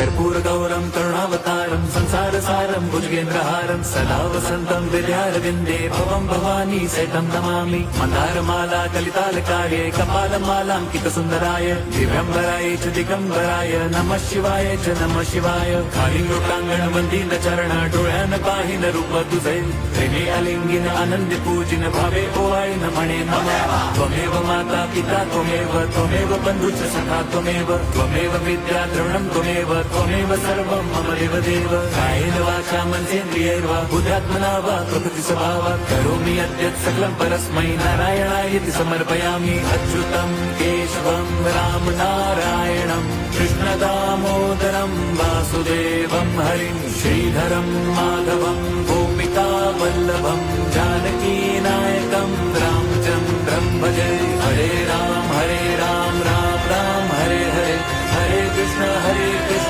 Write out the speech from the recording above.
कर्पूरगौरं करुणावतारं संसारसारं भुजगेन्द्रहारं सदा वसन्तं हृदयारविन्दे भवं भवानी सहितं नमामि। मन्दारमाला कलितालकार्ये कपालमालाङ्कितसुन्दराय दिव्यम्बराय च दिगम्बराय नमः शिवाय च नमः शिवाय। कालिङ्गोटाङ्गणवन्दित चरण डोळ्यान पाहिन रूप तुझे प्रेमे अलिंगिन आनंदी पूजिन भावे ओवाळी म्हणे नमः। त्वमेव माता पिता त्वमेव बन्धुश्च सखा त्वमेव विद्या द्रविणं त्वमेव सर्वं मम देवदेव। कायेन वाचा मनसेन्द्रियैर्वा बुद्ध्यात्मना वा प्रकृति स्वभावात् करोमि यद्यत् सकलं परस्मै नारायणायति समर्पयामि। अच्युतं केशवं राम नारायणं कृष्णदामोदरं वासुदेवं हरिं श्रीधरं माधवं गोपिका वल्लभं जानकीनायकं रामचन्द्रं भजे। हरे राम राम राम हरे हरे हरे कृष्ण